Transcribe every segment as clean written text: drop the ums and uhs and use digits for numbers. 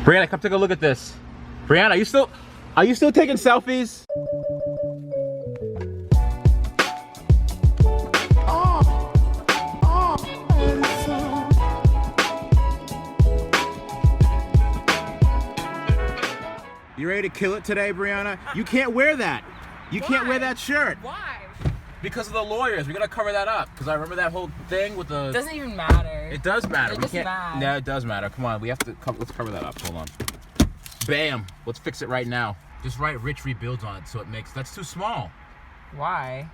Brianna, come take a look at this. Brianna, are you still taking selfies? You ready to kill it today, Brianna? You can't wear that. You can't wear that shirt. Why? Because of the lawyers. We gotta cover that up. Because I remember that whole thing with the... It doesn't even matter. It does matter. It doesn't matter. No, it does matter. Come on, we have to... Let's cover that up. Hold on. Bam. Let's fix it right now. Just write Rich Rebuilds on it so it makes... That's too small. Why?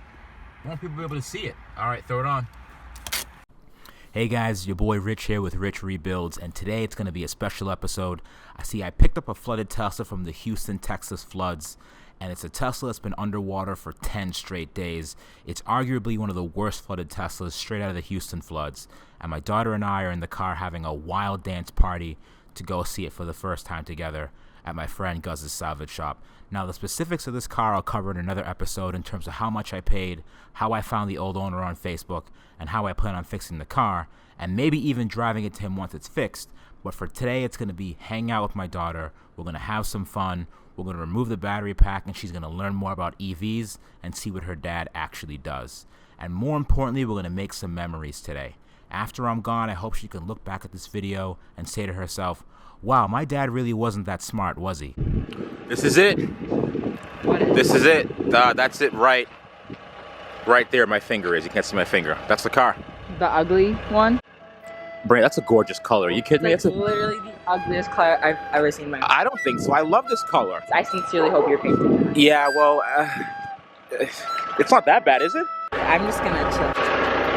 I want people to be able to see it. All right, throw it on. Hey guys, your boy Rich here with Rich Rebuilds, and today it's going to be a special episode. I picked up a flooded Tesla from the Houston, Texas floods, and it's a Tesla that's been underwater for 10 straight days. It's arguably one of the worst flooded Teslas straight out of the Houston floods, and my daughter and I are in the car having a wild dance party to go see it for the first time together at my friend Guz's salvage shop. Now, the specifics of this car I'll cover in another episode in terms of how much I paid, how I found the old owner on Facebook, and how I plan on fixing the car, and maybe even driving it to him once it's fixed. But for today, it's going to be hang out with my daughter. We're going to have some fun. We're going to remove the battery pack, and she's going to learn more about EVs and see what her dad actually does. And more importantly, we're going to make some memories today. After I'm gone, I hope she can look back at this video and say to herself, wow, my dad really wasn't that smart, was he? This is it. This is it. That's it right there. My finger is. You can't see my finger. That's the car. The ugly one? Brand, that's a gorgeous color. Are you kidding me? It's literally the ugliest color I've ever seen in my life. I don't think so. I love this color. I sincerely hope you're painting that. Yeah, well, it's not that bad, is it? I'm just gonna chill.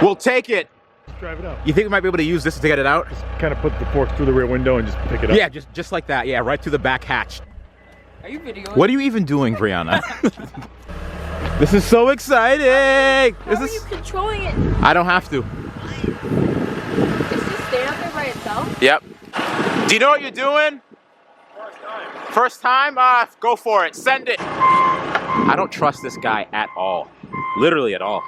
We'll take it. Just drive it out. You think we might be able to use this to get it out? Just kind of put the fork through the rear window and just pick it up. Yeah, just like that. Yeah, right through the back hatch. Are you videoing? What are you even doing, Brianna? This is so exciting! How are you controlling it? I don't have to. Is this staying up there by itself? Yep. Do you know what you're doing? First time? Go for it. Send it. I don't trust this guy at all. Literally at all.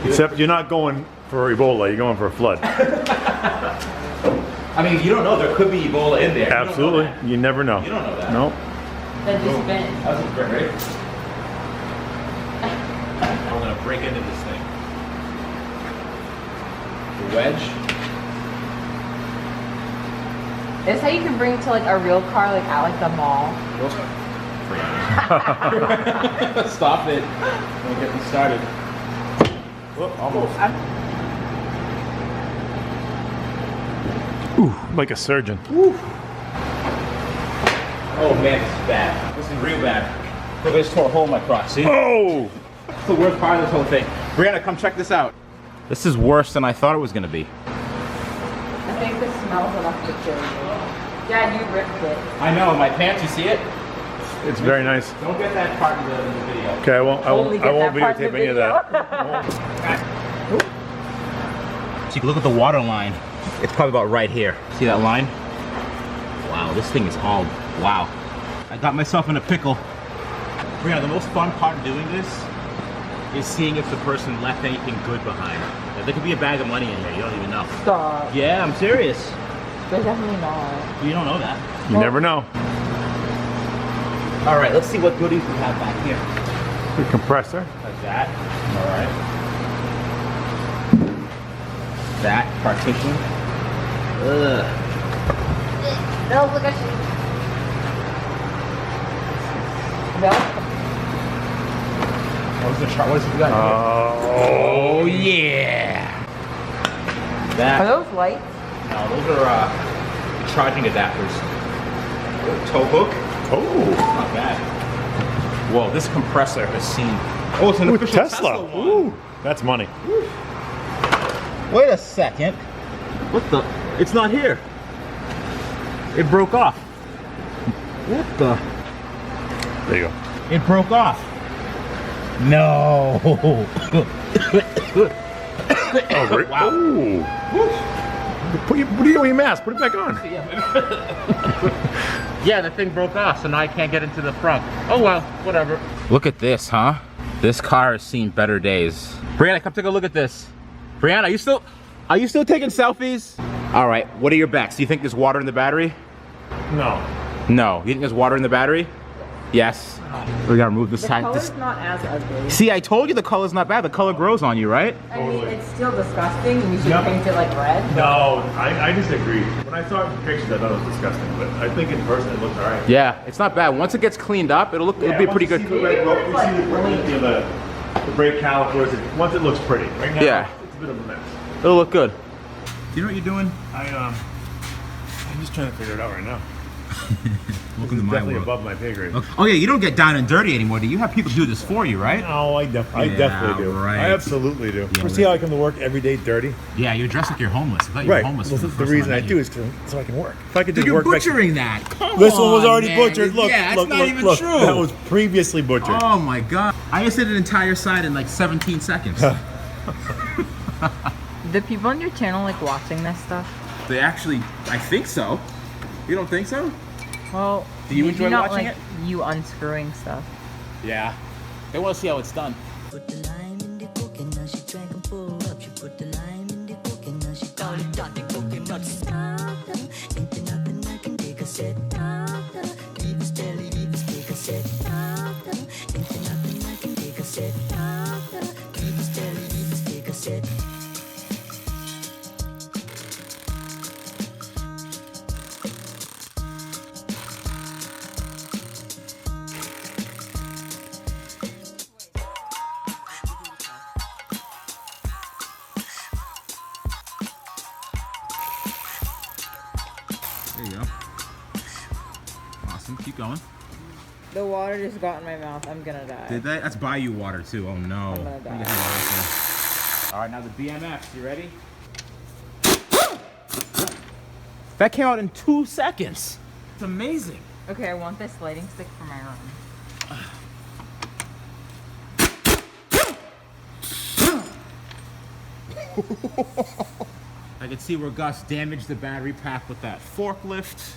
Except you're not going for Ebola, you're going for a flood. I mean, you don't know. There could be Ebola in there. Absolutely. You never know. You don't know that. No. That just bent. That was great, right? I'm gonna break into this thing. The wedge. Is how you can bring to like a real car, like at like the mall. Stop it. Don't get me started. Oh, almost. Ooh, like a surgeon. Ooh. Oh man, this is bad. This is real bad. Look, I just tore a hole in my crotch. See? Oh! That's the worst part of this whole thing. Brianna, come check this out. This is worse than I thought it was gonna be. I think the smell's enough to kill you. Dad, you ripped it. I know, my pants, you see it? It's very nice. Don't get that part in the video. Okay, I won't videotape any of that. So you can look at the water line. It's probably about right here. See that line? Wow, this thing is all, wow. I got myself in a pickle. Brianna, the most fun part of doing this is seeing if the person left anything good behind. Like, there could be a bag of money in here, you don't even know. Stop. Yeah, I'm serious. There's definitely not. You don't know that. You never know. All right, let's see what goodies we have back here. The compressor. Like that. All right. That partition. Ugh. No, look at you. No. What is it we got here? Oh yeah. That. Are those lights? No, those are charging adapters. Tow hook. Oh. Not bad. Whoa, this compressor has seen. Oh, it's an Ooh, official Tesla one. Ooh, that's money. Wait a second. What the? It's not here. It broke off. What the? There you go. It broke off. No. Oh, great. Wow. Ooh. What are you doing with your mask? Put it back on. Yeah, the thing broke off, so now I can't get into the front. Oh well, whatever. Look at this, huh? This car has seen better days. Brianna, come take a look at this. Brianna, are you still taking selfies? All right, what are your bets? Do you think there's water in the battery? No. No. You think there's water in the battery? Yes. We gotta remove this The side. color's not as ugly. See, I told you the color's not bad. The color grows on you, right? I mean, it's still disgusting, and you should Yep. paint it like red. No, I disagree. When I saw it in pictures, I thought it was disgusting, but I think in person it looked alright. Yeah, it's not bad. Once it gets cleaned up, it'll be a pretty good. You see the red rope, you see the brake calipers. Once it looks pretty. Right now, Yeah. it's a bit of a mess. It'll look good. You know what you're doing? I'm just trying to figure it out right now. Welcome to It's my definitely world. above my pay grade. Oh yeah, you don't get down and dirty anymore. Do you have people do this for you, right? No, I definitely do. right. I absolutely do. Yeah, See how I come to work every day dirty? Yeah, you're dressed like you're homeless. I thought you were Right. homeless. Well, for the first reason time I met do you. is so I can work. If I could Dude, just you're work butchering that. Come This one was on, already man. butchered. Look, yeah, look, that's not look, even look. true. That was previously butchered. Oh my god. I just did an entire side in like 17 seconds. The people on your channel like watching this stuff? They actually, I think so. You don't think so? Well, Do you enjoy not watching like it? you unscrewing stuff. Yeah. They want to see how it's done. Put the lime in the coke and now she drank and pour up. She put the lime in the coke and now she called it Dotty Coconut. Doctor, ain't there nothing I can take a set. Doctor, leave his belly, leave his take a set. Doctor, ain't there nothing I can take a set. Doctor, leave his belly, leave his take a set. There you go. Awesome. Keep going. The water just got in my mouth. I'm gonna die. Did that? That's Bayou water too. Oh no. I'm gonna die. Let me get that water there. All right, now the BMX. You ready? That came out in 2 seconds. It's amazing. Okay, I want this lighting stick for my room. I can see where Gus damaged the battery pack with that forklift.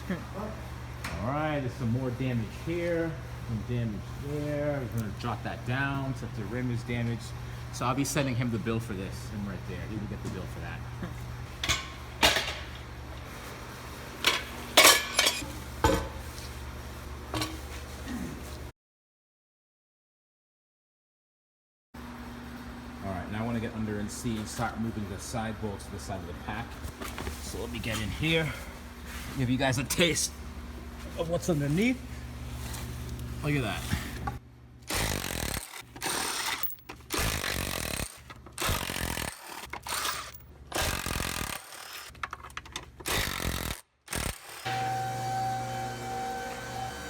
All right, there's some more damage here, some damage there. We're gonna jot that down since the rim is damaged. So I'll be sending him the bill for this, and right there, he will get the bill for that. All right, now I want to get under and see and start moving the side bolts to the side of the pack. So let me get in here, give you guys a taste of what's underneath. Look at that.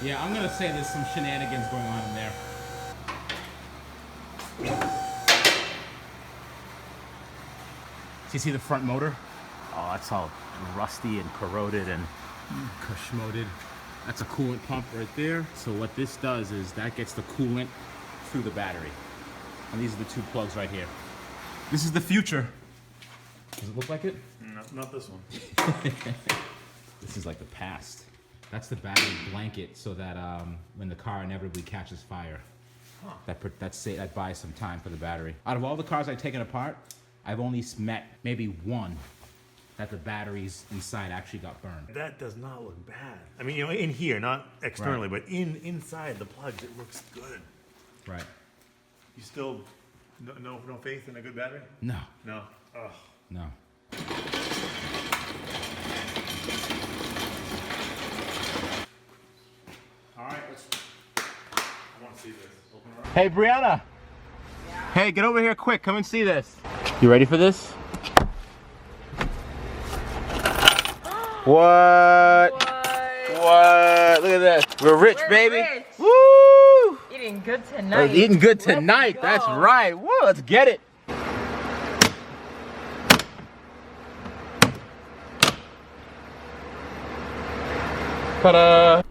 Yeah, I'm gonna say there's some shenanigans going on in there. So you see the front motor? Oh, that's all rusty and corroded and kashmoded. That's a coolant pump right there. So what this does is that gets the coolant through the battery. And these are the two plugs right here. This is the future. Does it look like it? No, not this one. This is like the past. That's the battery blanket so that when the car inevitably catches fire, that buys some time for the battery. Out of all the cars I've taken apart, I've only met maybe one that the batteries inside actually got burned. That does not look bad. I mean, you know, in here, not externally, but inside the plugs, it looks good. Right. You still no faith in a good battery? No. No. Oh. No. All right, I want to see this. Open her up. Hey, Brianna. Yeah. Hey, get over here quick. Come and see this. You ready for this? What? What? Look at this. We're rich, baby. Rich. Woo! Eating good tonight. Eating good tonight. That's right. Woo, let's get it. Ta-da!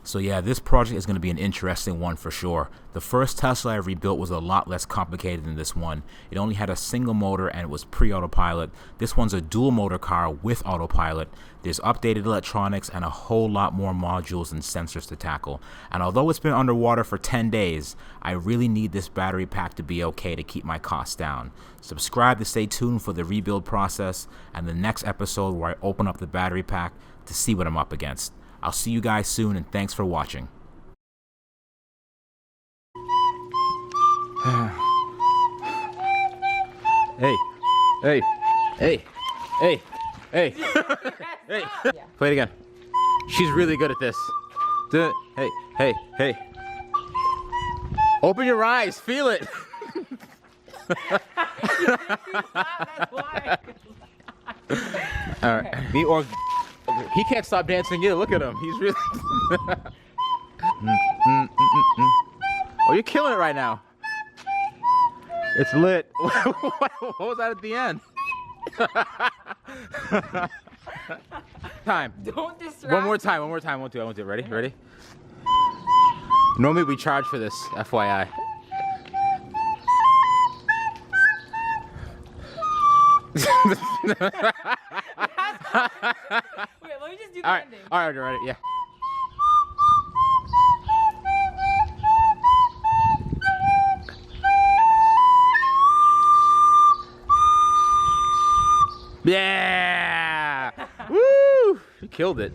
So yeah, this project is going to be an interesting one for sure. The first Tesla I rebuilt was a lot less complicated than this one. It only had a single motor and it was pre-autopilot. This one's a dual motor car with autopilot. There's updated electronics and a whole lot more modules and sensors to tackle. And although it's been underwater for 10 days, I really need this battery pack to be okay to keep my costs down. Subscribe to stay tuned for the rebuild process and the next episode where I open up the battery pack to see what I'm up against. I'll see you guys soon, and thanks for watching. Hey, hey, hey, hey, hey, hey. Play it again. She's really good at this. Do it. Hey, hey, hey. Open your eyes. Feel it. All right. Me or... He can't stop dancing either. Look at him. He's really... Oh, you're killing it right now. It's lit. What was that at the end? Time. Don't distract. One more time. I won't do it. Ready? Ready? Normally we charge for this, FYI. Wait, let me just do the ending. All right, ready? Yeah. Yeah! Woo! You killed it.